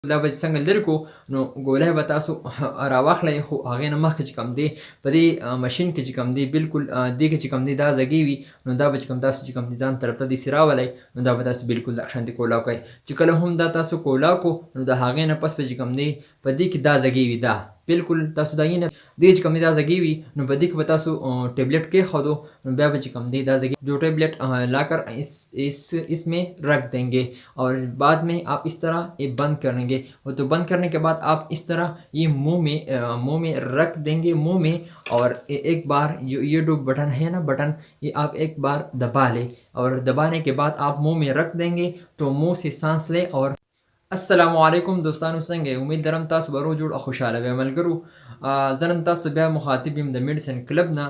دا به څنګه لرې کړو نو ګولی به تاسو راواخلئ خو هغې نه مخکې چې کوم دی په دې مشین کې چې کوم دی بالکل دې کې چې کوم دی دا ځګې وي نو دا به چې کوم تاسو چې کوم دی ځان طرف ته داسې راولئ نو دا به تاسو بالکل دغه شانتې کولاو کوئ چې کله هم دا تاسو کولاو کړو نو د هغې نه پس به چې کوم دی په دې کې دا ځګې وي دا بالکل تاسو دا نه دې چې کوم دی دا ځګې وي نو په دې کې به تاسو ټیبلیٹ کېښودو نو بیا به چې کوم دی دا ځګې جو ټیبلیٹ لا کر اس میں رکھ دیں گے اور بعد میں آپ اس طرح یہ بند کریں گے اور تو بند کرنے کے بعد آپ اس طرح یہ منہ میں رکھ دیں گے منہ میں اور ایک بار یہ جو بٹن ہے نا بٹن یہ آپ ایک بار دبا لیں اور دبانے کے بعد آپ منہ میں رکھ دیں گے تو منہ سے سانس لیں اور السلام علیکم دوستانو څنګه امید لرم تاسو به روغ جوړ او خوشحاله وئ ملګرو زه نن تاسو ته بیا مخاطب یم د میډیسن کلب نه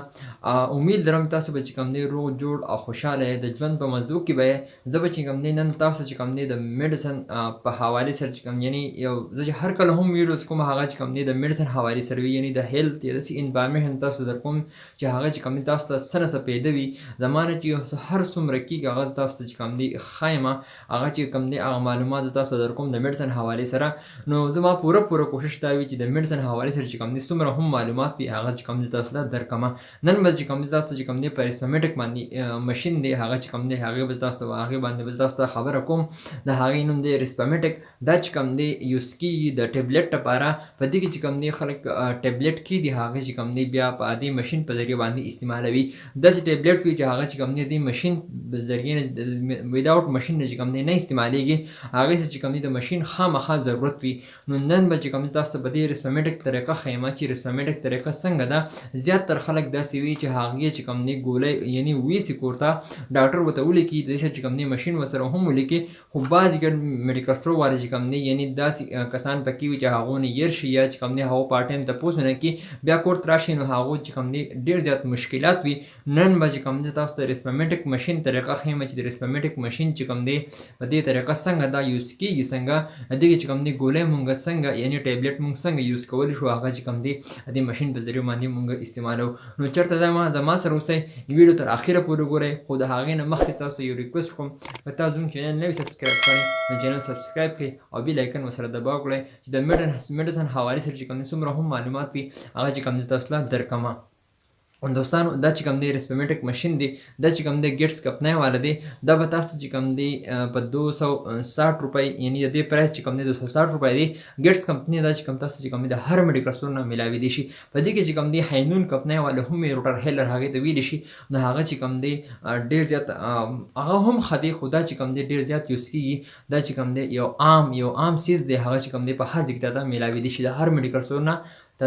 امید لرم تاسو به چې کوم دی روغ جوړ او خوشحاله یې د ژوند په موضوع کې به یې زه به چې کوم دی نن تاسو چې کوم دی د میډیسن په حوالې سره چې کوم یعنی یو زه چې هر کله هم ویډیوز کوم هغه چې کوم دی د میډیسن حوالې سره وي یعنی د هیلث یا داسې انفارمیشن تاسو در کوم چې هغه چې کوم دی تاسو ته څه نه څه پیدا وي زما نه چې هر څومره کېږي هغه زه تاسو ته چې کوم دی ښایم هغه چې کوم دی هغه معلومات زه تاسو ته در کوم د میډیسن حوالې سره نو زما پوره کوشش دا وي چې د میډیسن حوالې سره چې کوم دي څومره هم معلومات وي هغه چې کوم دي تاسو ته درکړمه نن به چې کوم دي تاسو ته چې کوم دي په ریسپمیټک باندې مشین دی هغه چې کوم دی هغې به تاسو ته هغې باندې به تاسو ته خبره کوم د هغې نوم دی ریسپمیټک دا چې کوم دی یوز کېږي د ټیبلیټ لپاره په دې کې چې کوم دی خلک ټیبلیټ کېږي هغه چې کوم دی بیا په دې مشین په ذریعه باندې استعمالوي داسې ټیبلیټ وي چې هغه چې کوم دی د مشین په ذریعې نه وداوټ مشین نه چې کوم دی نه استعمالېږي هغې ته چې کوم دی د مشین خامخا ضرورت وي نو نن به چې کوم تاسو ته په دې ریسپمیټک طریقه ښیم چې ریسپمیټک طریقه څنګه ده زیاتر خلک داسې وي چې هغې چې کوم دی ګولۍ یعنی ویسي کور ته ډاکټر ورته ولیکي د دې سره چې کوم دی مشین ورسره هم ولیکي خو بعضې ګډ میډیکل سټور والے چې کوم دی یعنی داسې کسان پکې وي چې هغو نه هېر شي یا چې کوم دی هغو په ټایم تپوس ونه کړي بیا کور ته راشي نو هغو چې کوم دی ډېر زیات مشکلات وي نن به چې کوم دی تاسو ته ریسپمیټک مشین طریقه ښیم چې د ریسپمیټک مشین چې کوم دی په دې طریقه څنګه دا یوز کېږي څنګه دغه چې کوم دی ګولۍ مونږ څنګه یعنی ټیبلیټ مونږ څنګه یوز کولی شو هغه چې کوم دی د مشین په ذریعه باندې مونږ استعمالو نو چېرته زما سره اوسئ ویډیو تر اخره پورې ګورئ خو د هغې نه مخکې تاسو ته یو ریکویسټ کوم که تاسو زموږ چینل نه وي سبسکرایب کړی نو چینل سبسکرایب کړئ او بیل آیکن ورسره دباو کړئ چې د میډیسن حوالې سره چې کوم دی څومره هم معلومات وي هغه چې کوم دی تاسو ته درکړمه دوستانو دا چې کوم دی ریسپمیټک مشین دی دا چې کوم دی ګیټس کمپنۍ والا دی دا به تاسو ته چې کوم دی په 260 روپۍ یعنی د دې پرایس چې کوم دی 260 روپۍ دی ګیټس کمپنۍ دا چې کوم تاسو چې کوم دی د هر میډیکل سټور نه میلاوي دی شي په دې کې چې کوم دی هاینون کمپنۍ والا هم روټر هیلر هغې ته ویلی شي نو هغه چې کوم دی ډېر زیات هغه هم ښه دی خو دا چې کوم دی ډېر زیات یوز کېږي دا چې کوم دی یو عام څیز دی هغه چې کوم دی په هر ځای کې دا میلاوي دی شي د هر میډیکل سټور نه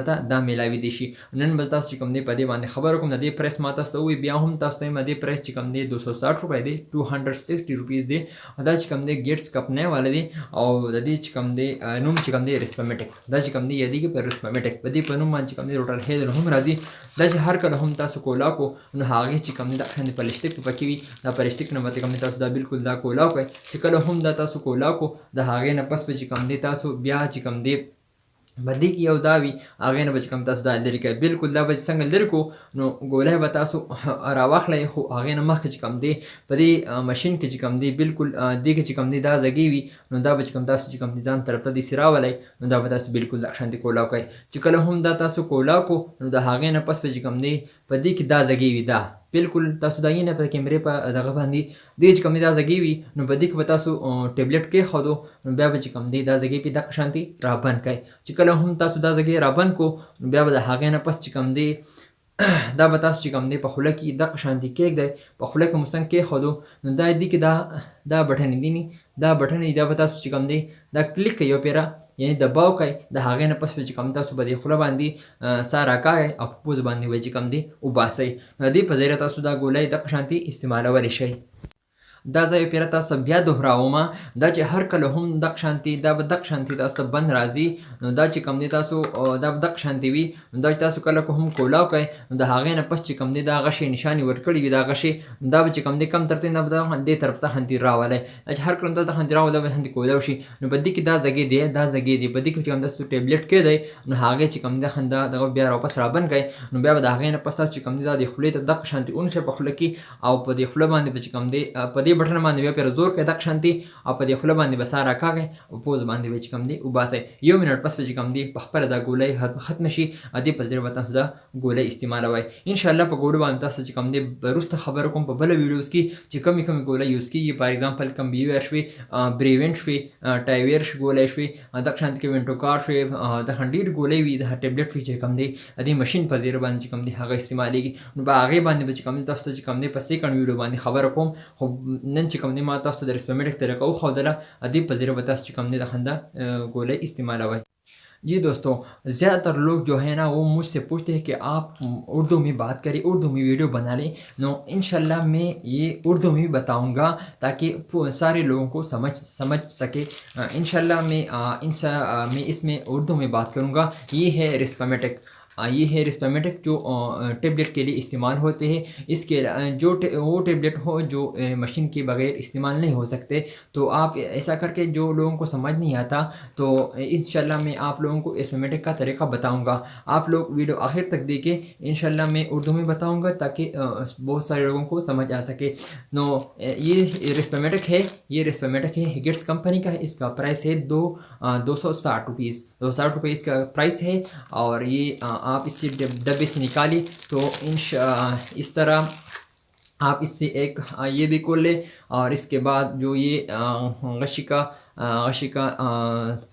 دا میلاوي دی شي نن به تاسو چې کوم دی په دې باندې خبره کوم د دې پرایس ما تاسو ته ووایي بیا هم تاسو ته د دې پرایس چې کوم دی 260 روپۍ دی 260 روپیز دی دا چې کوم دی ګیټس کمپنۍ والا دی او د دې چې کوم دی نوم چې کوم دی ریسپمیټک دا چې کوم دی یادېږي په ریسپمیټک په دې په نوم باندې چې کوم دی روټر هیلر هم راځي دا چې هر کله هم تاسو کولاو کړو نو هغې چې کوم دی دا باندې پلسټک پکې وي دا پلسټک نه به کوم دی تاسو دا بالکل دا کولاو کړئ چې کله هم دا تاسو کولاو کړو د هغې نه پس به چې کوم دی تاسو بیا چې کوم دی بدې کې یو دا وي هغې نه به چې کوم تاسو دا لرې کوئ بالکل دا به چې څنګه لرې کړو نو ګولی به تاسو راواخلئ خو هغې نه مخکې چې کوم دی په دې مشین کې چې کوم دی بالکل دې کې چې کوم دی دا ځګې وي نو دا به چې کوم تاسو چې کوم دی ځان طرف ته داسې راولئ نو دا به تاسو بالکل دغه شانتې کولاو کوئ چې کله هم دا تاسو کولاو کړو نو د هغې نه پس به چې کوم دی په دې کې دا ځګې وي دا بالکل تاسو دا یې نه په کیمرې په دغه باندې دې چې کوم دا ځګې وي نو په دې کې به تاسو ټیبلیټ کېښودو نو بیا به چې کوم دی دا ځګې پې دغه شانتې رابند کړئ چې کله هم تاسو دا ځګې رابند کړو نو بیا به د هغې نه پس چې کوم دی دا به تاسو چې کوم دی په خوله کې دغه شانتې کېږدئ په خوله کې مو څنګه کېښودو نو دا دې کې دا بټنې دي دا بټنې دا به تاسو چې کوم دی دا کلیک کوئ یو پیره یعنی دباو کوئ د هغې نه پس به چې کوم تاسو به دې خوله باندې ساه راکاږئ او په پوز باندې به چې کوم دی وباسئ نو د دې په ذریعه تاسو دا ګولۍ دغه شانتې استعمالولی شئ دا زه یو پیره تاسو ته بیا دوهراومه دا چې هر کله هم دغه شانتې دا به دغه شانتې تاسو ته بند راځي نو دا چې کوم دی تاسو دا به دغه شانتې وي نو دا چې تاسو کله هم کولاو کوئ نو د هغې نه پس چې کوم دی دا غشې نشانې ورکړي وي دا غشې دا به چې کوم دی کم ترتیب نه به دې طرف ته هندي راولئ دا چې هر کله دلته هندي راولئ به هندي کولاو شي نو په دې کې دا ځګې دی دا ځګې دی په دې کې چې کوم تاسو ټیبلیټ کېدئ نو هغې چې کوم دی خندا دغه بیا راواپس رابند کړئ نو بیا به د هغې نه پس تاسو چې کوم دی دا د خولې ته دغه شانتې ونیسئ په خوله کې او په دې خوله باندې به چې کوم دی په دې دې بټن باندې بیا پرې زور کوئ دغه شانتې او په دې خوله باندې به ساه راکاږئ او پوز باندې به چې کوم دی وباسئ. 1 منټ پس به چې کوم دی په خپله دا ګولۍ ختمه شي او دې په ذریعه به تاسو دا ګولۍ استعمالوئ. انشاءالله په ګولو باندې تاسو چې کوم دی وروسته خبره کوم په بله ویډیوز کې چې کومې ګولۍ یوز کېږي. فار ایګزامپل کمبیویر شوې، بریوینټ شوې، ټایویر ګولۍ شوې، دغه شانتې کې وینټوکار شوې، دغه ډېرې ګولۍ وي، د ټیبلټ شوې چې کوم دی دې مشین په ذریعه باندې چې کوم دی هغه استعمالېږي. نو په هغې باندې به چې کوم دی تاسو ته چې کوم دی په سیکنډ ویډیو باندې خبره کوم. خو نن چې کوم دی ما تاسو ته د ریسپمیټک طریقه وښودله، دې په ذریعه به تاسو چې کوم دی د خندا گولۍ استعمالوئ. जी दोस्तों, ज़्यादातर लोग जो है ना वो मुझसे पूछते हैं कि आप उर्दू में बात करें, उर्दू में वीडियो बना लें. नो इंशाल्लाह मैं ये उर्दू में भी बताऊंगा ताकि सारे लोगों को समझ सके. इंशाल्लाह मैं इसमें उर्दू में बात करूंगा. ये है रिस्पमेटिक, ये है रिस्पमेटिक जो टेबलेट के लिए इस्तेमाल होते हैं. इसके वो टेबलेट हो जो मशीन के बगैर इस्तेमाल नहीं हो सकते. तो आप ऐसा करके जो लोगों को समझ नहीं आता तो इंशाल्लाह मैं आप लोगों को रिस्पमेटिक का तरीका बताऊंगा. आप लोग वीडियो आखिर तक देखें. इंशाल्लाह मैं उर्दू में बताऊंगा ताकि बहुत सारे लोगों को समझ आ सके. नो ये रिस्पमेटिक है, ये रिस्पमेटिक है, गिट्स कंपनी का है. इसका प्राइस है 260 रुपीज़, 260 रुपये इसका प्राइस है. और ये आप इससे डब्बे से निकालिए तो इस तरह आप इससे एक ये भी खोल लें. और इसके बाद जो ये गशिका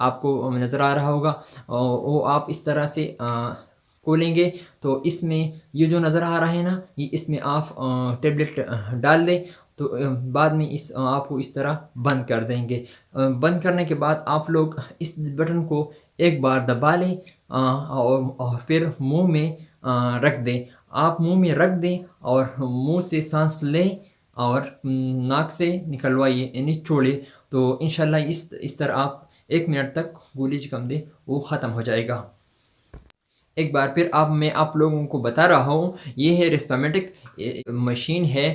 आपको नज़र आ रहा होगा वो आप इस तरह से खोलेंगे तो इसमें ये जो नज़र आ रहा है ना, ये इसमें आप टेबलेट डाल दें. तो बाद में आपको इस तरह बंद कर देंगे. बंद करने के बाद आप लोग इस बटन को एक बार दबा लें और फिर मुंह में रख दें. आप मुंह में रख दें और मुंह से सांस लें और नाक से निकलवाइए, यानी छोड़िए. तो इंशाल्लाह इस तरह आप 1 मिनट तक गोली चिकम दे वो ख़त्म हो जाएगा. एक बार फिर मैं आप लोगों को बता रहा हूँ, ये है रिस्पमेटिक मशीन है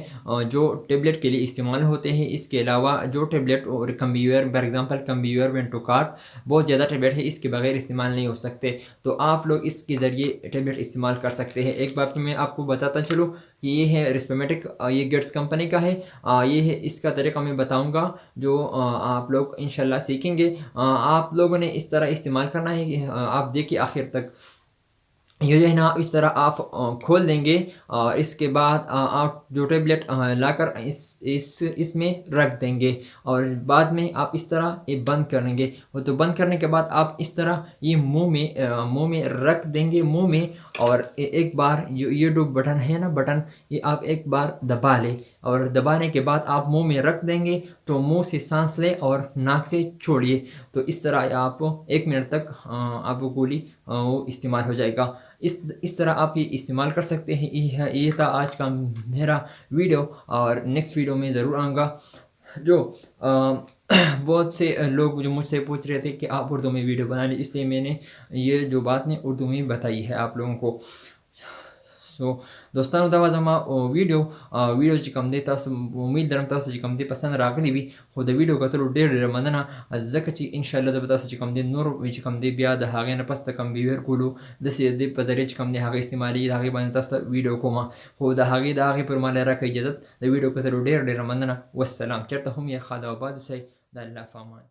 जो टेबलेट के लिए इस्तेमाल होते हैं. इसके अलावा जो टेबलेट और कम्प्यूटर, फॉर एग्जांपल कम्प्यूटर, वेंटोकार्ड, बहुत ज़्यादा टेबलेट है, इसके बगैर इस्तेमाल नहीं हो सकते. तो आप लोग इसके ज़रिए टेबलेट इस्तेमाल कर सकते हैं. एक बार मैं आपको बताता चलूँ कि ये है रिस्पमेटिक, ये गिट्स कंपनी का है. ये है इसका तरीका मैं बताऊँगा जो आप लोग इंशाल्लाह सीखेंगे. आप लोगों ने इस तरह इस्तेमाल करना है कि आप देखिए आखिर तक. ये जो है ना इस तरह आप खोल देंगे और इसके बाद आप जो टेबलेट लाकर इसमें रख देंगे और बाद में आप इस तरह ये बंद करेंगे. तो बंद करने के बाद आप इस तरह ये मुंह में रख देंगे मुंह में. और एक बार ये जो बटन है ना, बटन ये आप एक बार दबा लें और दबाने के बाद आप मुंह में रख देंगे. तो मुंह से सांस लें और नाक से छोड़िए. तो इस तरह आप 1 मिनट तक आपको गोली वो इस्तेमाल हो जाएगा. इस तरह आप ये इस्तेमाल कर सकते हैं. ये था आज का मेरा वीडियो और नेक्स्ट वीडियो में ज़रूर आऊँगा. जो बहुत से लोग जो मुझसे पूछ रहे थे कि आप उर्दू में वीडियो बना लें, इसलिए मैंने ये जो बात ने उर्दू में बताई है आप लोगों को. सो दोस्तों دا زما ویډیو چې کوم دی تاسو امید لرم تاسو چې کوم دی پسند راغلی وي. خو د ویډیو کتلو ډېر مننه ځکه چې ان شاء الله زه به تاسو چې کوم دی نور چې کوم دی بیا د هغې نه پس د کمپیوټر کولو داسې د په ذریعه چې کوم دی هغه استعمالي د هغې باندې تاسو ته ویډیو کومه. خو د هغې پر ما راکړئ اجازت. د ویډیو کتلو ډېر مننه. والسلام. چېرته هم یې خاله آباد اوسئ. د الله په امان.